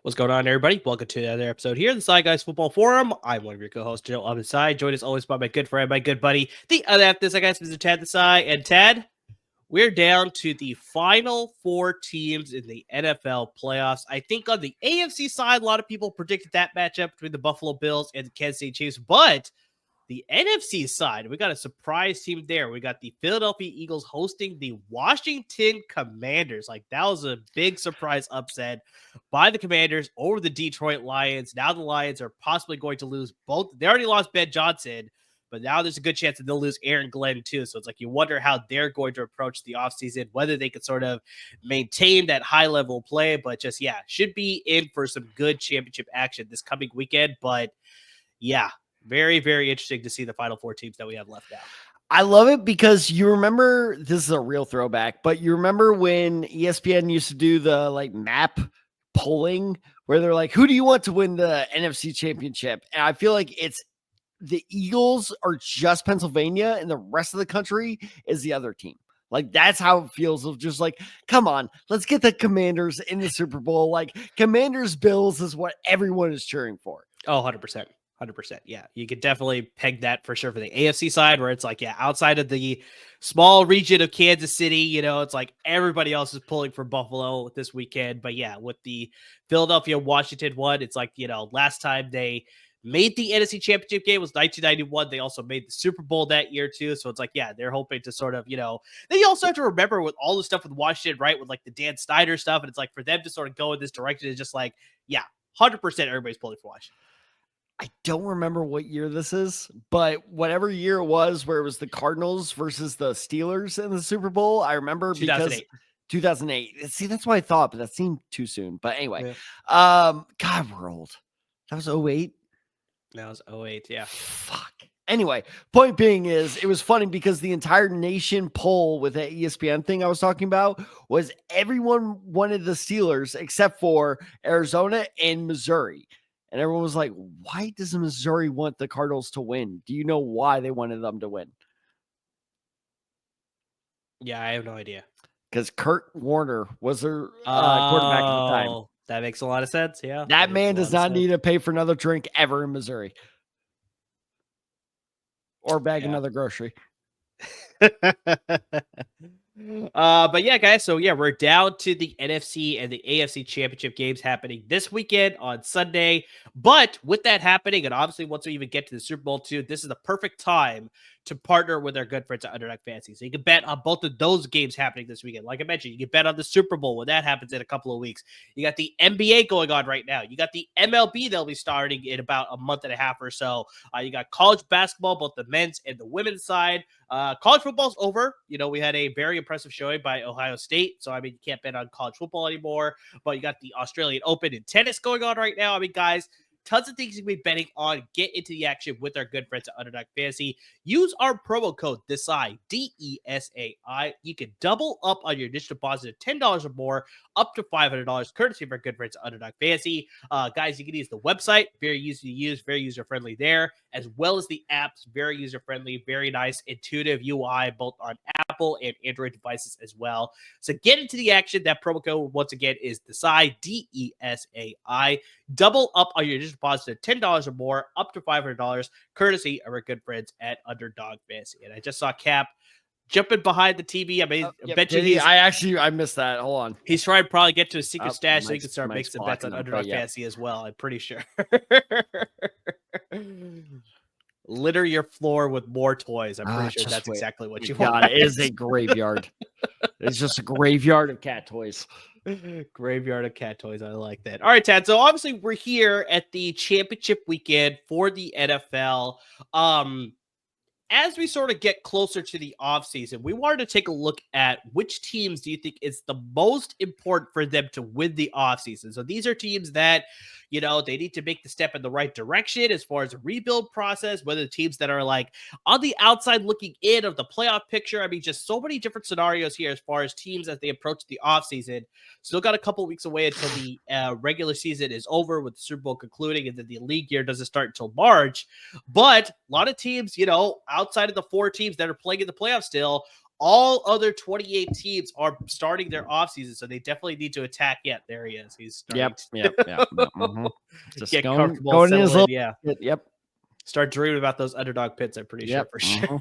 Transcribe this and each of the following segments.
What's going on, everybody? Welcome to another episode here in the Side Guys Football Forum. I'm one of your co-hosts, Joe on the side, joined as always by my good friend, my good buddy, the other half of this, I guess, Mr. Tad the side. And Tad, we're down to the final four teams in the NFL playoffs. I think on the AFC side, a lot of people predicted that matchup between the Buffalo Bills and the Kansas City Chiefs, but the NFC side, we got a surprise team there. We got the Philadelphia Eagles hosting the Washington Commanders. Like, that was a big surprise upset by the Commanders over the Detroit Lions. Now the Lions are possibly going to lose both. They already lost Ben Johnson, but now there's a good chance that they'll lose Aaron Glenn too. So it's like you wonder how they're going to approach the offseason, whether they could sort of maintain that high-level play. But just, yeah, should be in for some good championship action this coming weekend. But, yeah, very, very interesting to see the final four teams that we have left now. I love it because you remember, this is a real throwback, but you remember when ESPN used to do the map polling where they're like, who do you want to win the NFC championship? And I feel like it's the Eagles are just Pennsylvania and the rest of the country is the other team. Like, that's how it feels of just like, come on, let's get the Commanders in the Super Bowl. Like, Commanders Bills is what everyone is cheering for. Oh, 100%. 100%. Yeah, you could definitely peg that for sure for the AFC side, where it's like, yeah, outside of the small region of Kansas City, it's like everybody else is pulling for Buffalo this weekend. But yeah, with the Philadelphia Washington one, it's like, last time they made the NFC Championship game was 1991. They also made the Super Bowl that year too. So it's like, yeah, they're hoping to sort of, then you also have to remember with all the stuff with Washington, right? With like the Dan Snyder stuff. And it's like for them to sort of go in this direction is just like, yeah, 100% everybody's pulling for Washington. I don't remember what year this is, but whatever year it was where it was the Cardinals versus the Steelers in the Super Bowl, I remember 2008. because 2008. See, that's what I thought, but that seemed too soon. But anyway, God, we're old. That was 08. That was 08, yeah. Fuck. Anyway, point being is it was funny because the entire nation poll with that ESPN thing I was talking about was everyone wanted the Steelers except for Arizona and Missouri. And everyone was like, why does Missouri want the Cardinals to win? Do you know why they wanted them to win? Yeah, I have no idea. Because Kurt Warner was their quarterback at the time. That makes a lot of sense, yeah. That man does not need to pay for another drink ever in Missouri. Or bag another grocery. But yeah, guys, so yeah, we're down to the NFC and the AFC championship games happening this weekend on Sunday. But with that happening, and obviously once we even get to the Super Bowl too, this is the perfect time to partner with our good friends at Underdog Fantasy. So you can bet on both of those games happening this weekend. Like I mentioned, you can bet on the Super Bowl when that happens in a couple of weeks. You got the NBA going on right now. You got the MLB that'll be starting in about a month and a half or so. You got college basketball, both the men's and the women's side. College football's over. We had a very impressive showing by Ohio State. So, I mean, you can't bet on college football anymore. But you got the Australian Open in tennis going on right now. I mean, guys, tons of things you can be betting on. Get into the action with our good friends at Underdog Fantasy. Use our promo code DESAI, DESAI. You can double up on your initial deposit of $10 or more, up to $500, courtesy of our good friends at Underdog Fantasy. Guys, you can use the website. Very easy to use, very user-friendly there, as well as the apps. Very user-friendly, very nice, intuitive UI, both on Apple and Android devices as well. So get into the action. That promo code, once again, is DESAI, DESAI. Double up on your initial deposit of $10 or more, up to $500, courtesy of our good friends at Underdog Fantasy. And I just saw Cap jumping behind the TV. I mean, I bet you I missed that. Hold on. He's trying to probably get to a secret stash so he can start making some bets on Underdog Fantasy as well. I'm pretty sure. Litter your floor with more toys. I'm pretty sure that's exactly what you want. It is a graveyard. It's just a graveyard of cat toys. Graveyard of cat toys. I like that. All right, Tad. So obviously we're here at the championship weekend for the NFL. as we sort of get closer to the offseason, we wanted to take a look at which teams do you think is the most important for them to win the offseason. So these are teams that, they need to make the step in the right direction as far as a rebuild process, whether the teams that are like on the outside looking in of the playoff picture. I mean, just so many different scenarios here as far as teams as they approach the offseason. Still got a couple weeks away until the regular season is over with the Super Bowl concluding, and then the league year doesn't start until March. But a lot of teams, outside of the 4 teams that are playing in the playoffs still, all other 28 teams are starting their offseason, so they definitely need to attack. Yeah, there he is. He's starting Yep. Mm-hmm. Just get comfortable, settle in, yeah. Yep. Start dreaming about those underdog pits, I'm pretty sure, for sure.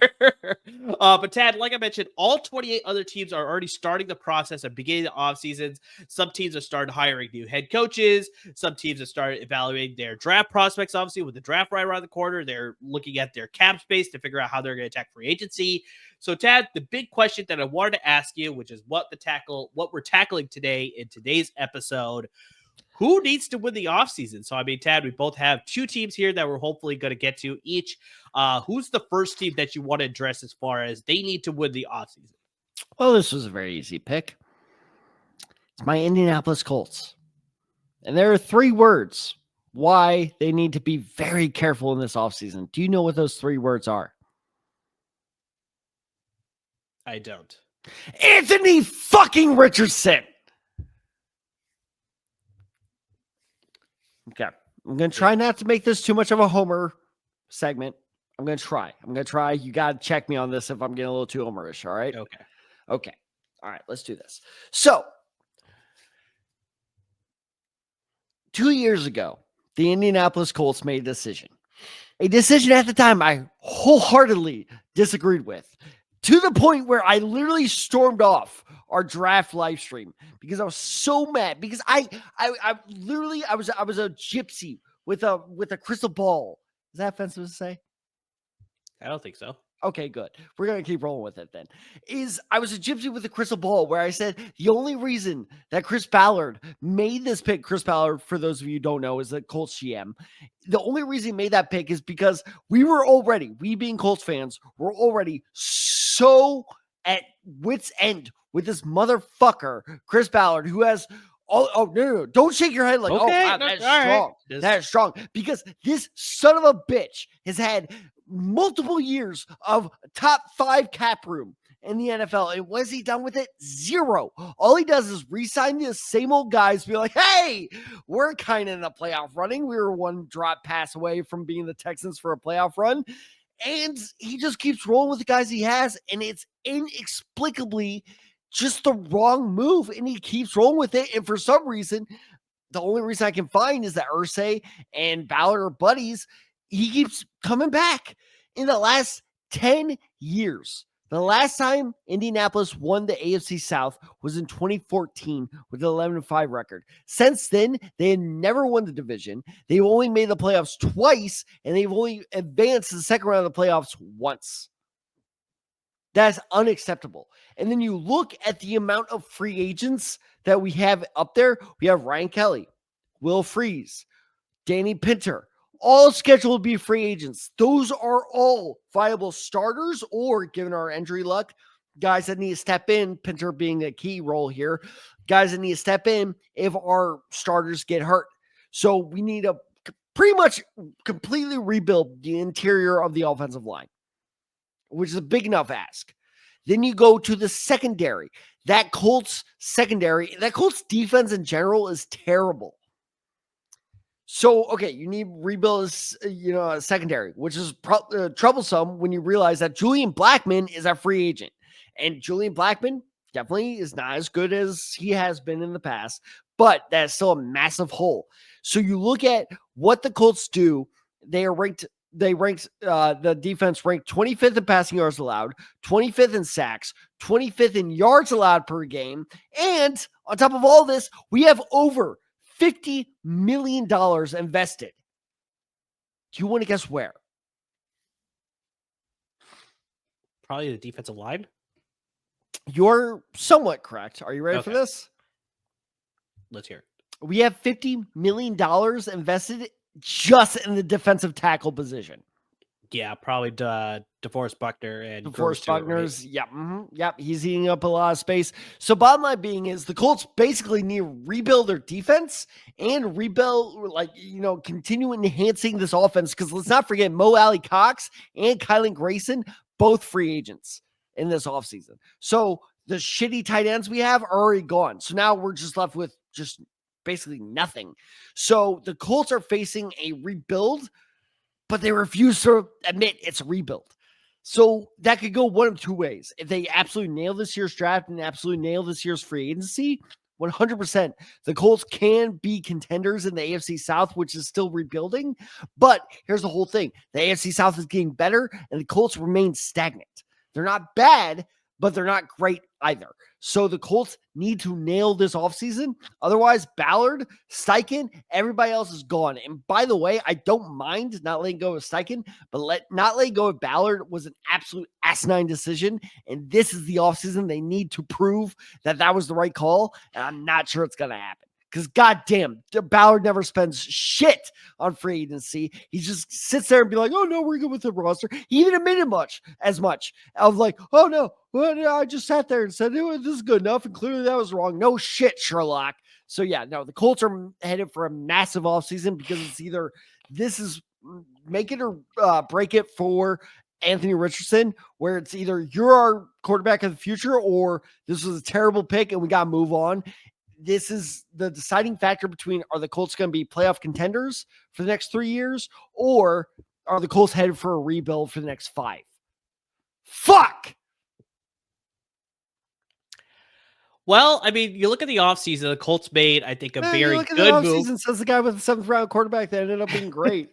Mm-hmm. But Tad, like I mentioned, all 28 other teams are already starting the process of beginning the off seasons. Some teams have started hiring new head coaches. Some teams have started evaluating their draft prospects. Obviously, with the draft right around the corner, they're looking at their cap space to figure out how they're going to attack free agency. So, Tad, the big question that I wanted to ask you, which is what we're tackling today in today's episode. Who needs to win the offseason? So, I mean, Tad, we both have 2 teams here that we're hopefully going to get to each. Who's the first team that you want to address as far as they need to win the offseason? Well, this was a very easy pick. It's my Indianapolis Colts. And there are 3 words why they need to be very careful in this offseason. Do you know what those 3 words are? I don't. Anthony fucking Richardson. Okay. I'm going to try not to make this too much of a homer segment. I'm going to try. You got to check me on this if I'm getting a little too homerish. All right. Okay. All right. Let's do this. So 2 years ago, the Indianapolis Colts made a decision at the time I wholeheartely disagreed with, to the point where I literally stormed off our draft live stream because I was so mad, because I was a gypsy with a crystal ball. Is that offensive to say? I don't think so. Okay, good. We're going to keep rolling with it then. I was a gypsy with a crystal ball where I said the only reason that Chris Ballard made this pick, Chris Ballard, for those of you who don't know, is the Colts GM. The only reason he made that pick is because we being Colts fans, were already so at wit's end with this motherfucker, Chris Ballard, who has no. Don't shake your head like, okay, wow, that's strong. Right. That's strong. Because this son of a bitch has had multiple years of top 5 cap room in the NFL. And what has he done with it? 0. All he does is re-sign the same old guys, be like, hey, we're kind of in the playoff running. We were 1 drop pass away from being the Texans for a playoff run. And he just keeps rolling with the guys he has. And it's inexplicably just the wrong move. And he keeps rolling with it. And for some reason, the only reason I can find is that Irsay and Ballard are buddies. He keeps coming back. In the last 10 years, the last time Indianapolis won the AFC South was in 2014 with an 11-5 record. Since then, they had never won the division. They've only made the playoffs twice, and they've only advanced to the second round of the playoffs once. That's unacceptable. And then you look at the amount of free agents that we have up there. We have Ryan Kelly, Will Freeze, Danny Pinter, all scheduled to be free agents. Those are all viable starters, or, given our injury luck, guys that need to step in, Pinter being a key role here, guys that need to step in if our starters get hurt. So we need to pretty much completely rebuild the interior of the offensive line, which is a big enough ask. Then you go to the secondary. That Colts defense in general is terrible. So, okay, you need rebuild, a secondary, which is troublesome when you realize that Julian Blackmon is a free agent. And Julian Blackmon definitely is not as good as he has been in the past, but that's still a massive hole. So you look at what the Colts do. The defense ranked 25th in passing yards allowed, 25th in sacks, 25th in yards allowed per game. And on top of all this, we have over $50 million invested. Do you want to guess where? Probably the defensive line. You're somewhat correct. Are you ready for this? Let's hear it. We have $50 million invested just in the defensive tackle position. Yeah, probably DeForest Buckner and Gross DeForest to it, right? Buckner's, yep, yep, he's eating up a lot of space. So bottom line being is the Colts basically need to rebuild their defense and rebuild, continue enhancing this offense. Because let's not forget Mo Alley Cox and Kylan Grayson, both free agents in this offseason. So the shitty tight ends we have are already gone. So now we're just left with just basically nothing. So the Colts are facing a rebuild, but they refuse to admit it's a rebuild. So that could go one of two ways. If they absolutely nail this year's draft and absolutely nail this year's free agency, 100%, the Colts can be contenders in the AFC South, which is still rebuilding. But here's the whole thing. The AFC South is getting better, and the Colts remain stagnant. They're not bad, but they're not great either. So the Colts need to nail this offseason. Otherwise, Ballard, Steichen, everybody else is gone. And by the way, I don't mind not letting go of Steichen, but not letting go of Ballard was an absolute asinine decision. And this is the offseason they need to prove that that was the right call. And I'm not sure it's going to happen. Because goddamn, Ballard never spends shit on free agency. He just sits there and be like, "Oh no, we're good with the roster." He even admitted as much of like, "Oh no, well, I just sat there and said this is good enough," and clearly that was wrong. No shit, Sherlock. So yeah, no, the Colts are headed for a massive offseason because it's either this is make it or break it for Anthony Richardson, where it's either you're our quarterback of the future or this was a terrible pick and we got to move on. This is the deciding factor between are the Colts going to be playoff contenders for the next 3 years or are the Colts headed for a rebuild for the next 5? Fuck! Well, I mean, you look at the offseason, the Colts made, I think, a very good move. Says the guy with the 7th round quarterback that ended up being great.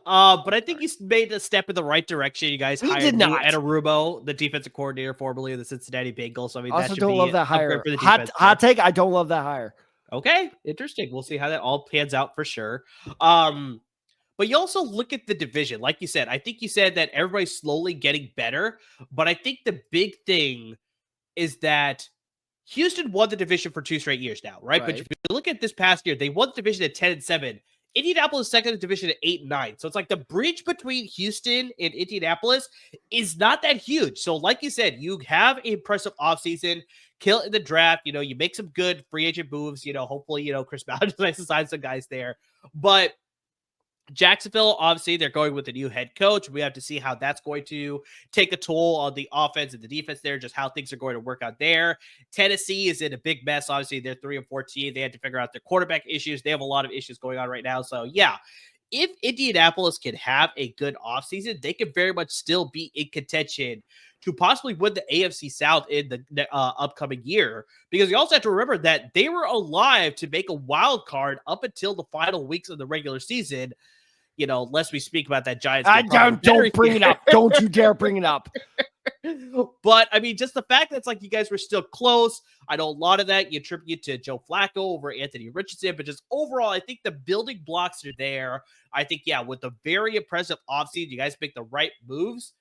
But I think he's made a step in the right direction. You guys hired Ed Arubo, the defensive coordinator formerly of the Cincinnati Bengals. So I mean, also that should don't be love that hire. For the defense hot take, I don't love that hire. Okay, interesting. We'll see how that all pans out for sure. But you also look at the division. Like you said, I think you said that everybody's slowly getting better. But I think the big thing is that Houston won the division for 2 straight years now, right? But if you look at this past year, they won the division at 10-7. Indianapolis second in the division at 8-9. So it's like the bridge between Houston and Indianapolis is not that huge. So like you said, you have an impressive offseason, kill in the draft, you make some good free agent moves, hopefully, Chris Ballard decides to sign some guys there. But Jacksonville, obviously, they're going with a new head coach. We have to see how that's going to take a toll on the offense and the defense there, just how things are going to work out there. Tennessee is in a big mess. Obviously, they're 3-14. They had to figure out their quarterback issues. They have a lot of issues going on right now. So, yeah, if Indianapolis can have a good offseason, they can very much still be in contention to possibly win the AFC South in the upcoming year. Because you also have to remember that they were alive to make a wild card up until the final weeks of the regular season. Lest we speak about that Giants. Don't bring it up. Don't you dare bring it up. But I mean, just the fact that it's like you guys were still close. I know a lot of that you attribute to Joe Flacco over Anthony Richardson, but just overall, I think the building blocks are there. I think, yeah, with the very impressive offseason, you guys make the right moves.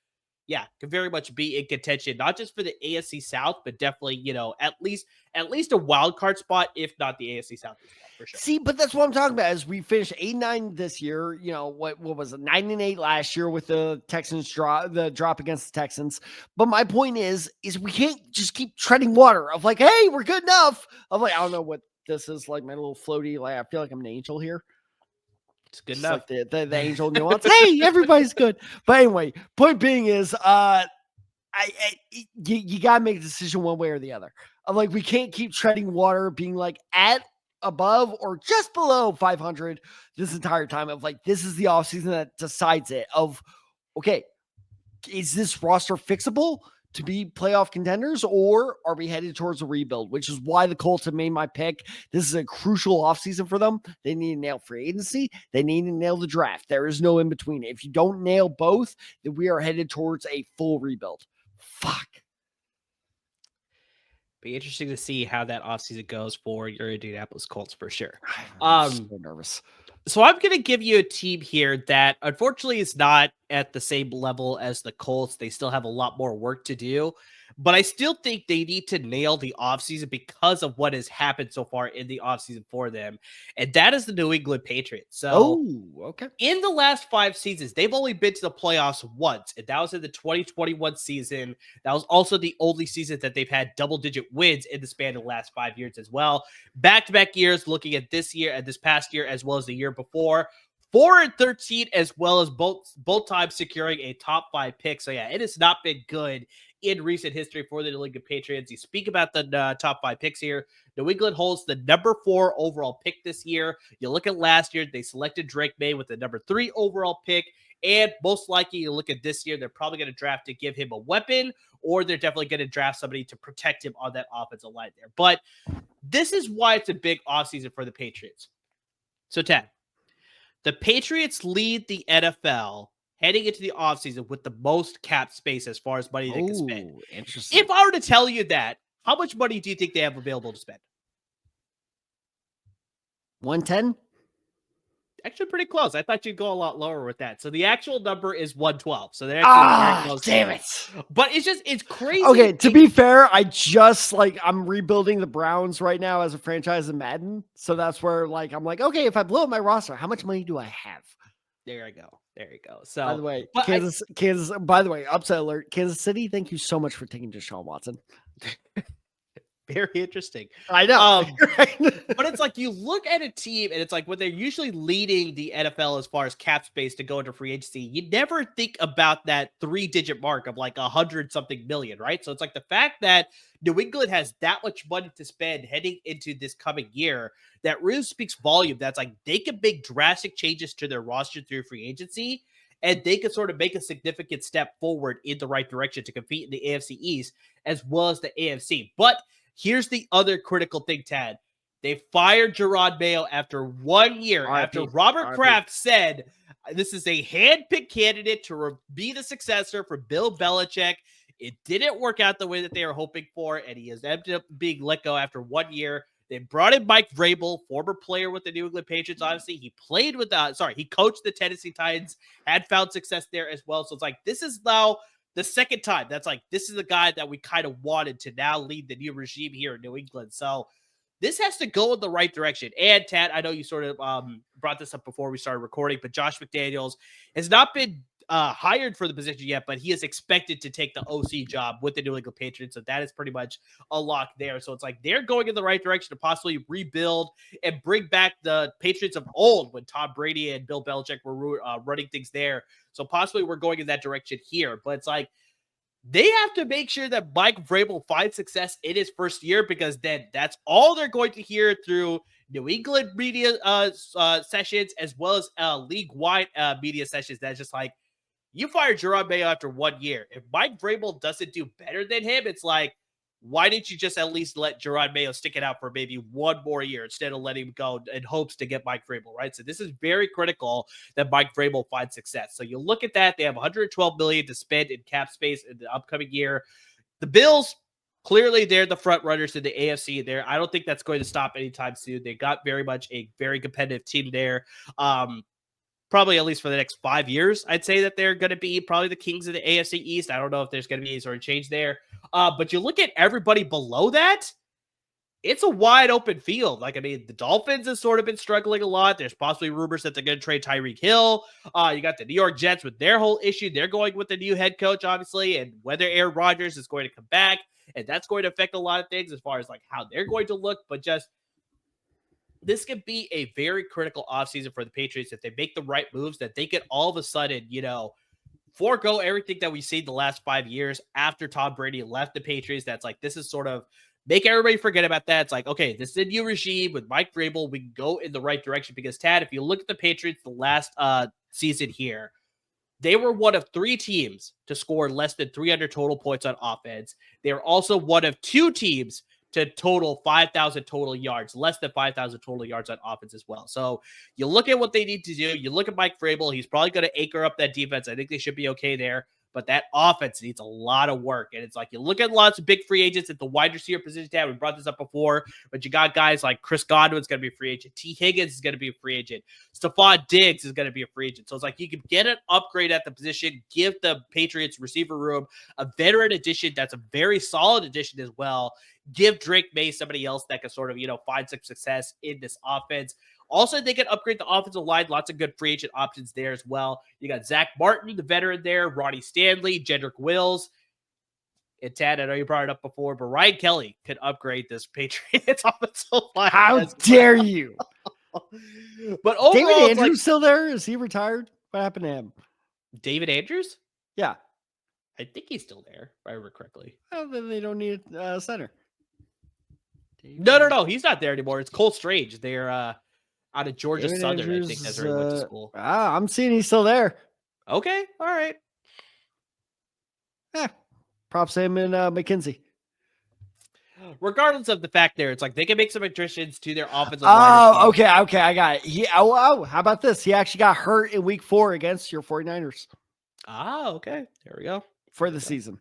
Yeah, can very much be in contention, not just for the AFC South, but definitely, at least a wild card spot, if not the AFC South as well, for sure. See, but that's what I'm talking about. As we finished 8-9 this year, what was it, 9-8 last year with the Texans drop against the Texans. But my point is we can't just keep treading water of like, hey, we're good enough. Of like, I don't know what this is, like my little floaty. Like I feel like I'm an angel here. It's good enough. Like the angel nuance. Hey, everybody's good. But anyway, point being is, you gotta make a decision one way or the other. I'm like, we can't keep treading water, being like at above or just below 500 this entire time. Of like, this is the offseason that decides it. Of okay, is this roster fixable to be playoff contenders, or are we headed towards a rebuild? Which is why the Colts have made my pick. This is a crucial offseason for them. They need to nail free agency. They need to nail the draft. There is no in between. If you don't nail both, then we are headed towards a full rebuild. Fuck. Be interesting to see how that offseason goes for your Indianapolis Colts for sure. I'm so nervous. So I'm going to give you a team here that unfortunately is not at the same level as the Colts. They still have a lot more work to do. But I still think they need to nail the offseason because of what has happened so far in the offseason for them. And that is the New England Patriots. So okay. in the last 5 seasons, they've only been to the playoffs once, and that was in the 2021 season. That was also the only season that they've had double-digit wins in the span of the last 5 years as well. Back-to-back years, looking at this year and this past year, as well as the year before, 4-13, as well as both times securing a top 5 pick. So yeah, it has not been good in recent history for the New England Patriots. You speak about the top 5 picks here. New England holds the number 4 overall pick this year. You look at last year, they selected Drake Maye with the number 3 overall pick. And most likely, you look at this year, they're probably going to draft to give him a weapon, or they're definitely going to draft somebody to protect him on that offensive line there. But this is why it's a big offseason for the Patriots. So, Ted, the Patriots lead the NFL heading into the offseason with the most cap space as far as money they can spend. Interesting. If I were to tell you that, how much money do you think they have available to spend? 110? Actually, pretty close. I thought you'd go a lot lower with that. So the actual number is 112. So they're actually very close. Damn it. But it's crazy. Okay, to be fair, I'm rebuilding the Browns right now as a franchise in Madden. So that's where I'm like, okay, if I blow up my roster, how much money do I have? There you go. So by the way, Kansas, by the way, upset alert, Kansas City, thank you so much for taking Deshaun Watson. Very interesting. I know. But it's like you look at a team and it's like when they're usually leading the NFL as far as cap space to go into free agency, you never think about that 3-digit mark of like 100-something million, right? So it's like the fact that New England has that much money to spend heading into this coming year, that really speaks volume. That's like they can make drastic changes to their roster through free agency, and they could sort of make a significant step forward in the right direction to compete in the AFC East as well as the AFC. But here's the other critical thing, Tad. They fired Jerod Mayo after 1 year, after Robert Kraft said this is a hand-picked candidate to be the successor for Bill Belichick. It didn't work out the way that they were hoping for, and he has ended up being let go after 1 year. They brought in Mike Vrabel, former player with the New England Patriots. Obviously, he played with he coached the Tennessee Titans, had found success there as well. So it's like this is now the second time. That's like this is the guy that we kind of wanted to now lead the new regime here in New England. So this has to go in the right direction. And Tad, I know you sort of brought this up before we started recording, but Josh McDaniels has not been hired for the position yet, but he is expected to take the OC job with the New England Patriots. So that is pretty much a lock there. So it's like they're going in the right direction to possibly rebuild and bring back the Patriots of old when Tom Brady and Bill Belichick were running things there. So possibly we're going in that direction here. But it's like they have to make sure that Mike Vrabel finds success in his first year, because then that's all they're going to hear through New England media sessions as well as league-wide media sessions. That's just like, you fired Jerod Mayo after 1 year. If Mike Vrabel doesn't do better than him, it's like, why didn't you just at least let Jerod Mayo stick it out for maybe 1 more year instead of letting him go in hopes to get Mike Vrabel, right? So this is very critical that Mike Vrabel finds success. So you look at that, they have $112 million to spend in cap space in the upcoming year. The Bills, clearly they're the front runners in the AFC there. I don't think that's going to stop anytime soon. They got very much a very competitive team there. Probably at least for the next 5 years, I'd say that they're going to be probably the kings of the AFC East. I don't know if there's going to be any sort of change there. But you look at everybody below that, it's a wide open field. Like, I mean, the Dolphins have sort of been struggling a lot. There's possibly rumors that they're going to trade Tyreek Hill. You got the New York Jets with their whole issue. They're going with the new head coach, obviously, and whether Aaron Rodgers is going to come back. And that's going to affect a lot of things as far as like how they're going to look. But just this could be a very critical offseason for the Patriots if they make the right moves, that they could all of a sudden, forego everything that we've seen the last 5 years after Tom Brady left the Patriots. That's like, this is sort of make everybody forget about that. It's like, okay, this is a new regime with Mike Vrabel. We can go in the right direction, because Tad, if you look at the Patriots the last season here, they were one of 3 teams to score less than 300 total points on offense. They were also one of 2 teams to total 5,000 total yards, less than 5,000 total yards on offense as well. So you look at what they need to do. You look at Mike Vrabel. He's probably going to anchor up that defense. I think they should be okay there. but that offense needs a lot of work. And it's like you look at lots of big free agents at the wide receiver position. We brought this up before, but you got guys like Chris Godwin's going to be a free agent. T. Higgins is going to be a free agent. Stephon Diggs is going to be a free agent. So it's like you can get an upgrade at the position, give the Patriots receiver room a veteran addition that's a very solid addition as well. Give Drake Maye somebody else that can sort of, find some success in this offense. Also, they can upgrade the offensive line. Lots of good free agent options there as well. You got Zach Martin, the veteran there, Ronnie Stanley, Jedrick Wills. And Tad, I know you brought it up before, but Ryan Kelly could upgrade this Patriots offensive line. How dare you? But overall, David Andrews still there? Is he retired? What happened to him? David Andrews? Yeah. I think he's still there, if I remember correctly. Well, then they don't need a center. No. He's not there anymore. It's Cole Strange. They're out of Georgia David Southern, Andrews, I think that's where he went to school. I'm seeing he's still there. Okay. All right. Yeah. Props to him and McKenzie. Regardless of the fact there, it's like they can make some additions to their offensive line. Oh, okay. I got it. How about this? He actually got hurt in week 4 against your 49ers. Okay. There we go. For the season.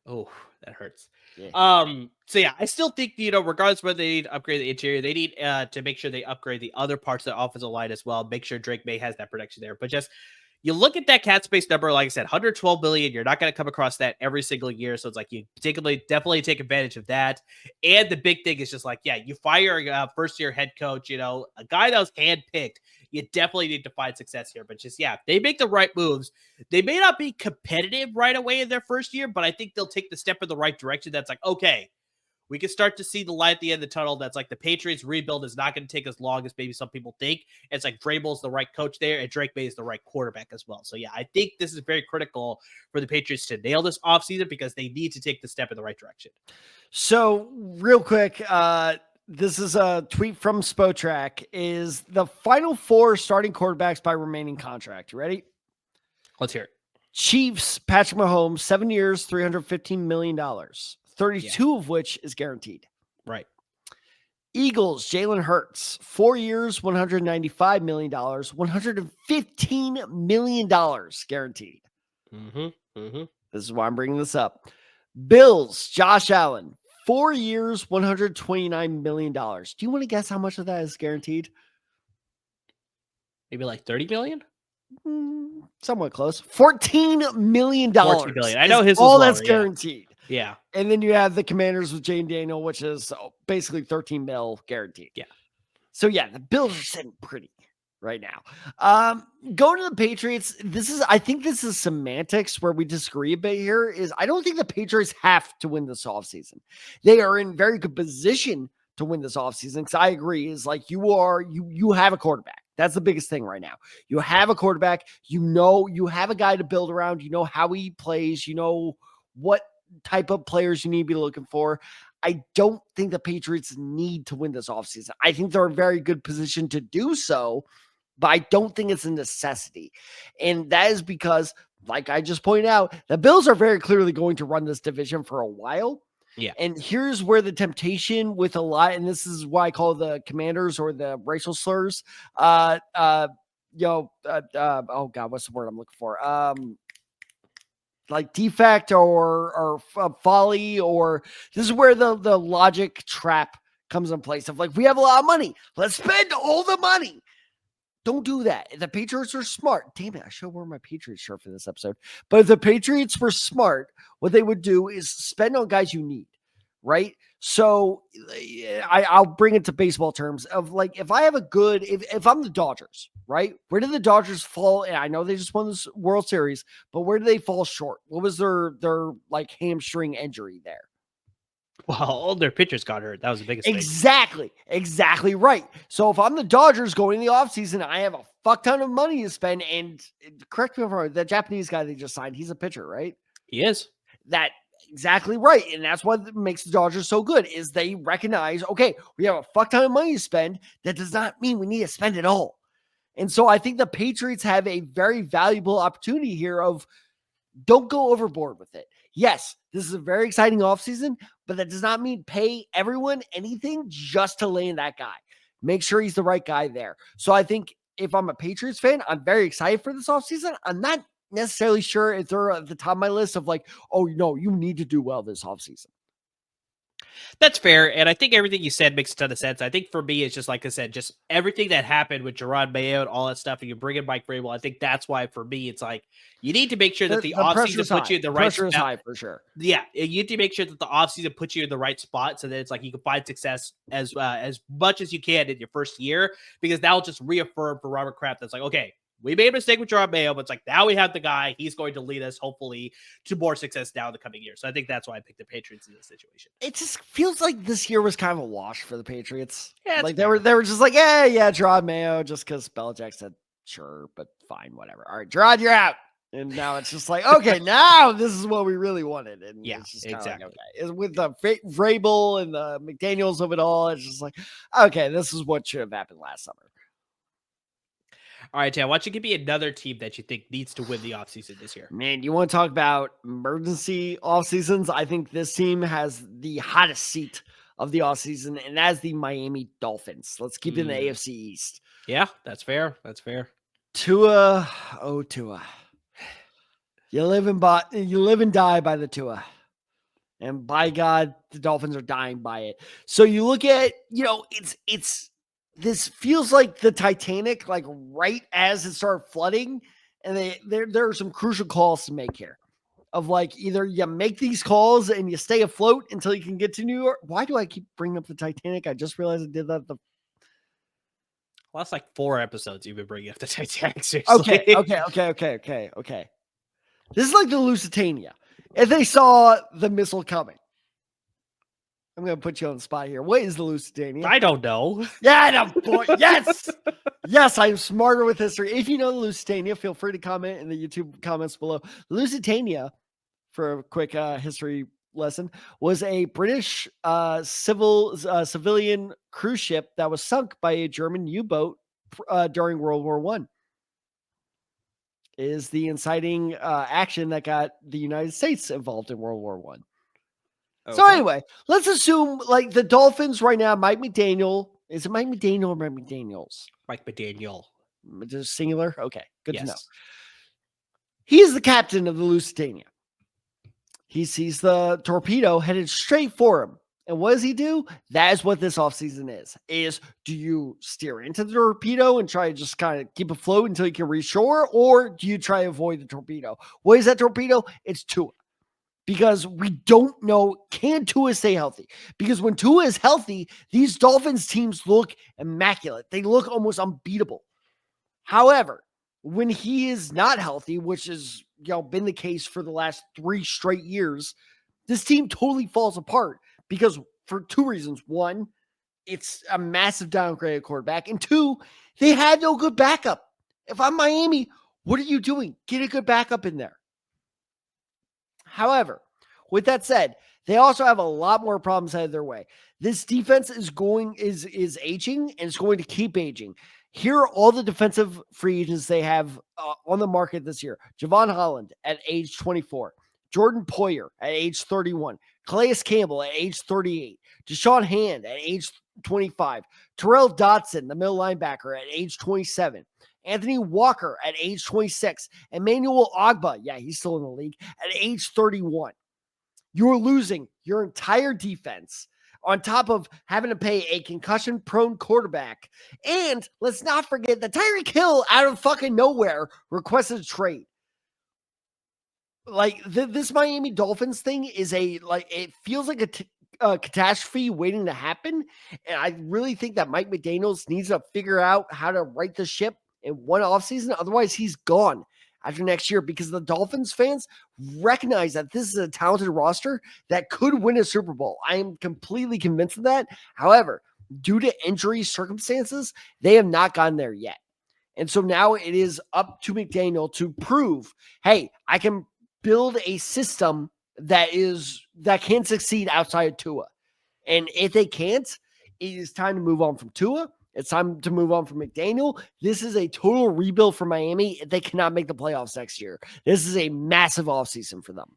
Oh, that hurts. Yeah. So yeah, I still think, regardless of whether they need to upgrade the interior, they need to make sure they upgrade the other parts of the offensive line as well. Make sure Drake Maye has that protection there. But just, you look at that cap space number, like I said, $112 billion. You're not going to come across that every single year. So it's like you definitely take advantage of that. And the big thing is just like, yeah, you fire a first-year head coach, a guy that was handpicked. You definitely need to find success here. But just, yeah, if they make the right moves, they may not be competitive right away in their first year, but I think they'll take the step in the right direction. That's like, okay, we can start to see the light at the end of the tunnel. That's like the Patriots rebuild is not going to take as long as maybe some people think. It's like Vrabel's the right coach there, and Drake Maye is the right quarterback as well. So yeah, I think this is very critical for the Patriots to nail this offseason because they need to take the step in the right direction. So real quick, this is a tweet from Spotrac. Is the final 4 starting quarterbacks by remaining contract. You ready? Let's hear it. Chiefs, Patrick Mahomes, 7 years, $315 million. 32 of which is guaranteed. Right. Eagles, Jalen Hurts, 4 years, $195 million, $115 million guaranteed. This is why I'm bringing this up. Bills, Josh Allen, 4 years, $129 million. Do you want to guess how much of that is guaranteed? Maybe like 30 million? Somewhat close. $14 million. $14 million. I know his all was that's lower, guaranteed. Yeah. And then you have the Commanders with Jane Daniel, which is basically 13 mil guaranteed. Yeah. So yeah, the Bills are sitting pretty right now. Going to the Patriots, I think this is semantics where we disagree a bit here. I don't think the Patriots have to win this offseason. They are in very good position to win this offseason. Because I agree, is like you have a quarterback. That's the biggest thing right now. You have a quarterback, you have a guy to build around, you know how he plays, you know what type of players you need to be looking for. I don't think the Patriots need to win this offseason. I think they're in a very good position to do so, but I don't think it's a necessity. And that is because, like I just pointed out, the Bills are very clearly going to run this division for a while. Yeah. And here's where the temptation with a lot, and this is why I call the Commanders or the racial slurs, oh God, what's the word I'm looking for? Like defect or folly, or this is where the logic trap comes in place of like, we have a lot of money. Let's spend all the money. Don't do that. The Patriots are smart. Damn it. I should wear my Patriots shirt for this episode. But if the Patriots were smart, what they would do is spend on guys you need, right? So I'll bring it to baseball terms of like, if I have if I'm the Dodgers, right? Where did the Dodgers fall? And I know they just won this World Series, but where did they fall short? What was their like hamstring injury there? Well, all their pitchers got hurt. That was the biggest thing. Exactly right. So if I'm the Dodgers going in the offseason, I have a fuck ton of money to spend. And correct me if I'm wrong, the Japanese guy they just signed, he's a pitcher, right? He is. That exactly right. And that's what makes the Dodgers so good is they recognize, okay, we have a fuck ton of money to spend. That does not mean we need to spend it all. And so I think the Patriots have a very valuable opportunity here of don't go overboard with it. Yes, this is a very exciting offseason, but that does not mean pay everyone anything just to land that guy. Make sure he's the right guy there. So I think if I'm a Patriots fan, I'm very excited for this offseason. I'm not necessarily sure if they're at the top of my list of like, oh, no, you need to do well this offseason. That's fair. And I think everything you said makes a ton of sense. I think for me, it's just like I said, just everything that happened with Drake Maye and all that stuff, and you bring in Mike Vrabel. I think that's why for me, it's like you need to make sure that the offseason puts you in the right spot. Pressure is high for sure. Yeah, you need to make sure that the offseason puts you in the right spot so that it's like you can find success as much as you can in your first year, because that'll just reaffirm for Robert Kraft that's like, okay, we made a mistake with Drake Maye, but it's like now we have the guy. He's going to lead us, hopefully, to more success now in the coming years. So I think that's why I picked the Patriots in this situation. It just feels like this year was kind of a wash for the Patriots. Yeah, like they were just like, yeah, Drake Maye, just because Belichick said sure, but fine, whatever. All right, Gerard, you're out. And now it's just like, okay, now this is what we really wanted. And yeah, it's just exactly. Like, okay. With the Vrabel and the McDaniels of it all, it's just like, okay, this is what should have happened last summer. All right, Tam, why don't you give me another team that you think needs to win the offseason this year? Man, you want to talk about emergency offseasons? I think this team has the hottest seat of the offseason, and that's the Miami Dolphins. Let's keep it in the AFC East. Yeah, that's fair. That's fair. Tua. You live and die by the Tua. And by God, the Dolphins are dying by it. So you look at, this feels like the Titanic, like right as it started flooding, and there are some crucial calls to make here. Of like either you make these calls and you stay afloat until you can get to New York. Why do I keep bringing up the Titanic? I just realized I did that. Well, that's like 4 episodes you've been bringing up the Titanic. Seriously. Okay. This is like the Lusitania. If they saw the missile coming. I'm going to put you on the spot here. What is the Lusitania? I don't know. Yeah, boy. Yes. Yes, I'm smarter with history. If you know the Lusitania, feel free to comment in the YouTube comments below. Lusitania, for a quick history lesson, was a British civilian cruise ship that was sunk by a German U-boat during World War I. Is the inciting action that got the United States involved in World War I. Okay. So anyway, let's assume like the Dolphins right now, Mike McDaniel. Is it Mike McDaniel or Mike McDaniels? Mike McDaniel. Just singular? Okay, good to know. He is the captain of the Lusitania. He sees the torpedo headed straight for him. And what does he do? That is what this offseason is do you steer into the torpedo and try to just kind of keep afloat until you can reshore, or do you try to avoid the torpedo? What is that torpedo? It's Tua. Because we don't know, can Tua stay healthy? Because when Tua is healthy, these Dolphins teams look immaculate. They look almost unbeatable. However, when he is not healthy, which has been the case for the last 3 straight years, this team totally falls apart because for 2 reasons. 1, it's a massive downgrade at quarterback. And 2, they had no good backup. If I'm Miami, what are you doing? Get a good backup in there. However, with that said, they also have a lot more problems headed their way. This defense is aging, and it's going to keep aging. Here are all the defensive free agents they have on the market this year. Javon Holland at age 24. Jordan Poyer at age 31. Calais Campbell at age 38. Deshaun Hand at age 25. Terrell Dotson, the middle linebacker, at age 27. Anthony Walker at age 26. Emmanuel Ogbah, yeah, he's still in the league, at age 31. You're losing your entire defense on top of having to pay a concussion-prone quarterback. And let's not forget that Tyreek Hill, out of fucking nowhere, requested a trade. Like, this Miami Dolphins thing is it feels like a catastrophe waiting to happen. And I really think that Mike McDaniels needs to figure out how to right the ship in one offseason. Otherwise, he's gone after next year because the Dolphins fans recognize that this is a talented roster that could win a Super Bowl. I am completely convinced of that. However, due to injury circumstances, they have not gotten there yet. And so now it is up to McDaniel to prove, hey, I can build a system that can succeed outside of Tua. And if they can't, it is time to move on from Tua. It's time to move on from McDaniel. This is a total rebuild for Miami. They cannot make the playoffs next year. This is a massive offseason for them.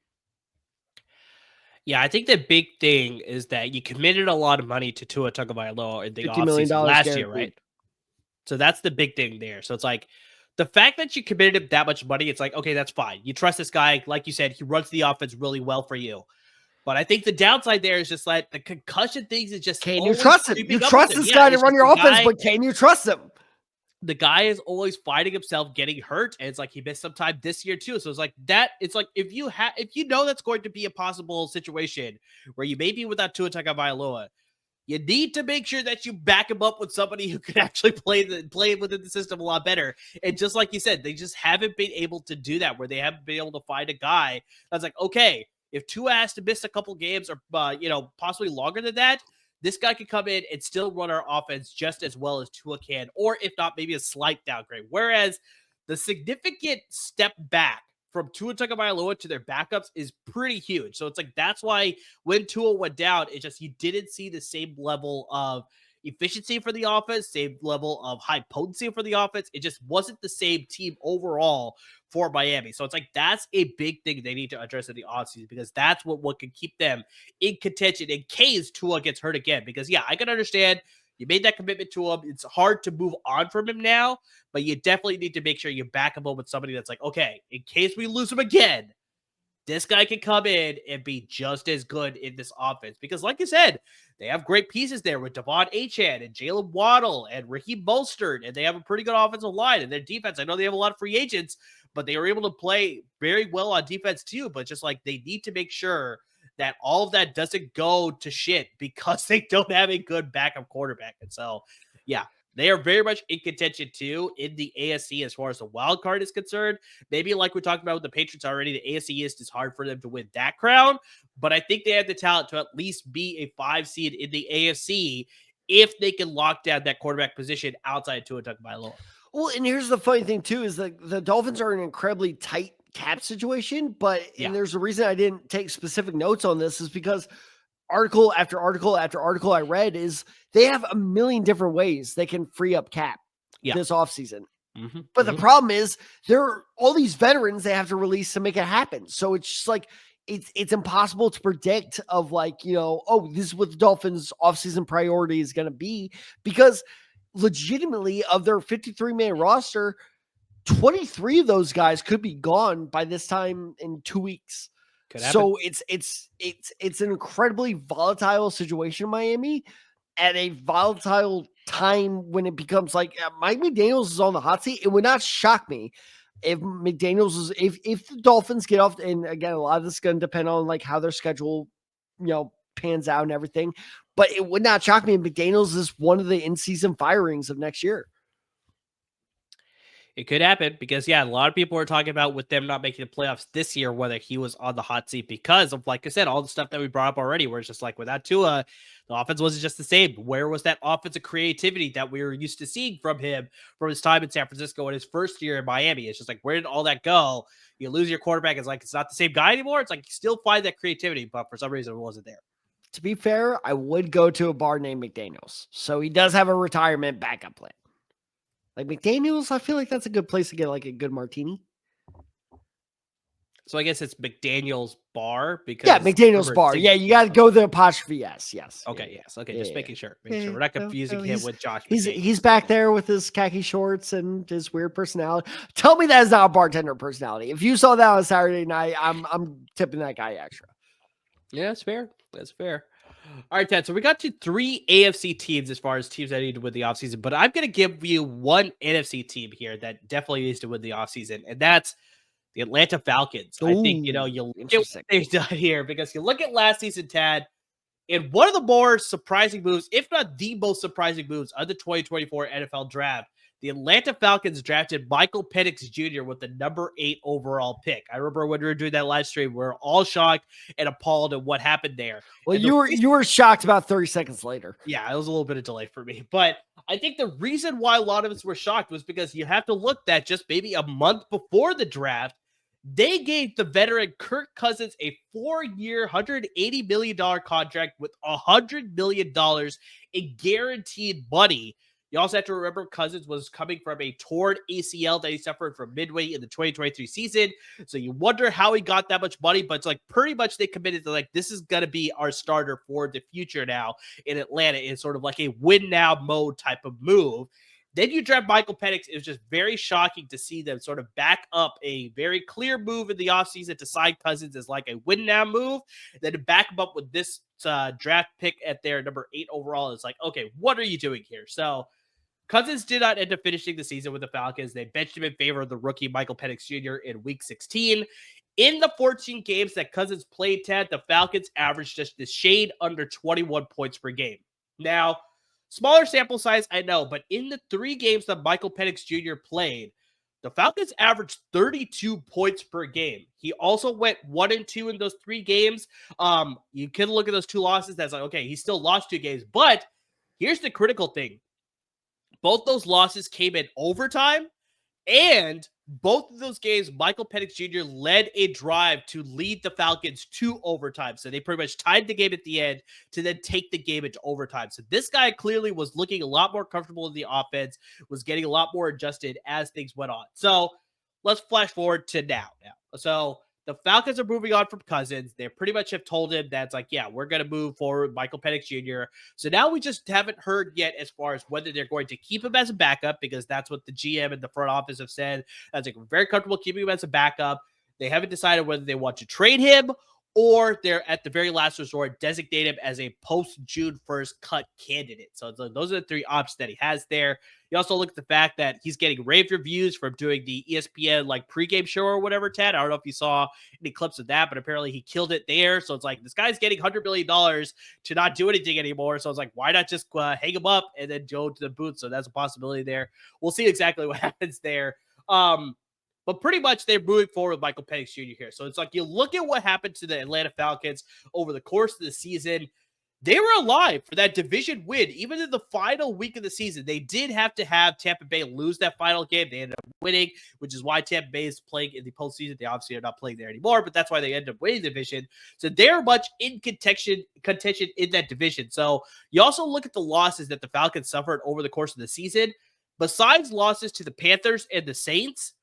Yeah, I think the big thing is that you committed a lot of money to Tua Tagovailoa in the offseason last year, right? So that's the big thing there. So it's like the fact that you committed him that much money, it's like, okay, that's fine. You trust this guy. Like you said, he runs the offense really well for you. But I think the downside there is just like the concussion things is just can you trust him? You trust this guy to run your offense, but can you trust him? The guy is always fighting himself getting hurt, and it's like he missed some time this year too. So it's like that. It's like if you know that's going to be a possible situation where you may be without Tua Tagovailoa, you need to make sure that you back him up with somebody who can actually play within the system a lot better. And just like you said, they just haven't been able to do that, where they haven't been able to find a guy that's like, okay, if Tua has to miss a couple games or possibly longer than that, this guy can come in and still run our offense just as well as Tua can, or if not, maybe a slight downgrade. Whereas the significant step back from Tua Tagovailoa to their backups is pretty huge. So it's like that's why when Tua went down, it's just you didn't see the same level of efficiency for the offense, same level of high potency for the offense. It just wasn't the same team overall for Miami. So it's like that's a big thing they need to address in the offseason, because that's what can keep them in contention in case Tua gets hurt again. Because yeah, I can understand you made that commitment to him. It's hard to move on from him now, but you definitely need to make sure you back him up with somebody that's like, okay, in case we lose him again, this guy can come in and be just as good in this offense. Because like you said, they have great pieces there with Devon Achane and Jalen Waddle and Raheem Mostert, and they have a pretty good offensive line. And their defense, I know they have a lot of free agents, but they were able to play very well on defense too. But just like they need to make sure that all of that doesn't go to shit because they don't have a good backup quarterback. And so, yeah, they are very much in contention too in the AFC as far as the wild card is concerned. Maybe like we talked about with the Patriots already, the AFC East is hard for them to win that crown, but I think they have the talent to at least be a 5 seed in the AFC if they can lock down that quarterback position outside of Tua Tagovailoa. Well, and here's the funny thing too, is that the Dolphins are in an incredibly tight cap situation, and there's a reason I didn't take specific notes on this is because article after article after article I read is they have a million different ways they can free up cap this offseason. But the problem is there are all these veterans they have to release to make it happen. So it's just like it's impossible to predict of like, this is what the Dolphins offseason priority is going to be, because legitimately of their 53-man roster, 23 of those guys could be gone by this time in 2 weeks. So it's an incredibly volatile situation in Miami at a volatile time when it becomes like Mike McDaniels is on the hot seat. It would not shock me if McDaniels is if the Dolphins get off, and again, a lot of this is going to depend on like how their schedule, pans out and everything. But it would not shock me if McDaniels is one of the in-season firings of next year. It could happen because, a lot of people are talking about with them not making the playoffs this year, whether he was on the hot seat because of, like I said, all the stuff that we brought up already, where it's just like without Tua, the offense wasn't just the same. Where was that offensive creativity that we were used to seeing from him from his time in San Francisco in his first year in Miami? It's just like, where did all that go? You lose your quarterback. It's like, it's not the same guy anymore. It's like, you still find that creativity, but for some reason it wasn't there. To be fair, I would go to a bar named McDaniels. So he does have a retirement backup plan. Like McDaniels, I feel like that's a good place to get like a good martini. So I guess it's McDaniels Bar because McDaniels Bar. Yeah, you got to go the apostrophe. Yes. Okay, yes. Okay, just making sure. We're not confusing him with Josh. He's back there with his khaki shorts and his weird personality. Tell me that is not a bartender personality. If you saw that on Saturday night, I'm tipping that guy extra. Yeah, that's fair. That's fair. All right, Ted. So we got to 3 AFC teams as far as teams that need to win the offseason, but I'm going to give you one NFC team here that definitely needs to win the offseason, and that's the Atlanta Falcons. I think, you look at what they've done here, because you look at last season, Tad, and one of the more surprising moves, if not the most surprising moves of the 2024 NFL draft, the Atlanta Falcons drafted Michael Penix Jr. with the number 8 overall pick. I remember when we were doing that live stream, we were all shocked and appalled at what happened there. Well, you were shocked about 30 seconds later. Yeah, it was a little bit of delay for me. But I think the reason why a lot of us were shocked was because you have to look that just maybe a month before the draft, they gave the veteran Kirk Cousins a 4-year, $180 million contract with $100 million in guaranteed money. You also have to remember Cousins was coming from a torn ACL that he suffered from midway in the 2023 season. So you wonder how he got that much money, but it's like pretty much they committed to like, this is going to be our starter for the future now in Atlanta. It's sort of like a win now mode type of move. Then you draft Michael Penix. It was just very shocking to see them sort of back up a very clear move in the offseason to sign Cousins as like a win now move. Then to back him up with this draft pick at their number 8 overall is like, okay, what are you doing here? So Cousins did not end up finishing the season with the Falcons. They benched him in favor of the rookie Michael Penix Jr. in week 16. In the 14 games that Cousins played, Ted, the Falcons averaged just the shade under 21 points per game. Now, smaller sample size, I know, but in the 3 games that Michael Penix Jr. played, the Falcons averaged 32 points per game. He also went 1-2 in those 3 games. You can look at those 2 losses. That's like, okay, he still lost 2 games. But here's the critical thing. Both those losses came in overtime, and both of those games, Michael Penix Jr. led a drive to lead the Falcons to overtime. So they pretty much tied the game at the end to then take the game into overtime. So this guy clearly was looking a lot more comfortable in the offense, was getting a lot more adjusted as things went on. So let's flash forward to now. So the Falcons are moving on from Cousins. They pretty much have told him that's like, yeah, we're going to move forward with Michael Penix Jr. So now we just haven't heard yet as far as whether they're going to keep him as a backup, because that's what the GM and the front office have said. That's like, we're very comfortable keeping him as a backup. They haven't decided whether they want to trade him or they're at the very last resort designate him as a post-June 1st cut candidate. So those are the 3 options that he has there. You also look at the fact that he's getting rave reviews from doing the ESPN like pregame show or whatever, Ted. I don't know if you saw any clips of that, but apparently he killed it there. So it's like, this guy's getting $100 million to not do anything anymore. So it's like, why not just hang him up and then go to the booth? So that's a possibility there. We'll see exactly what happens there. But pretty much they're moving forward with Michael Penix Jr. here. So it's like, you look at what happened to the Atlanta Falcons over the course of the season. They were alive for that division win. Even in the final week of the season, they did have to have Tampa Bay lose that final game. They ended up winning, which is why Tampa Bay is playing in the postseason. They obviously are not playing there anymore, but that's why they ended up winning the division. So they're much in contention in that division. So you also look at the losses that the Falcons suffered over the course of the season. Besides losses to the Panthers and the Saints,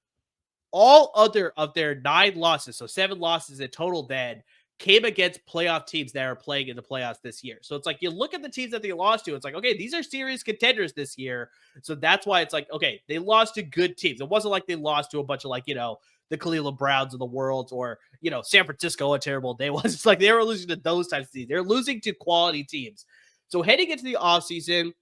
all other of their 9 losses, so 7 losses in total then, came against playoff teams that are playing in the playoffs this year. So it's like, you look at the teams that they lost to, it's like, okay, these are serious contenders this year. So that's why it's like, okay, they lost to good teams. It wasn't like they lost to a bunch of like, the Cleveland Browns of the world or, San Francisco, a terrible day was. It's like they were losing to those types of teams. They're losing to quality teams. So heading into the offseason,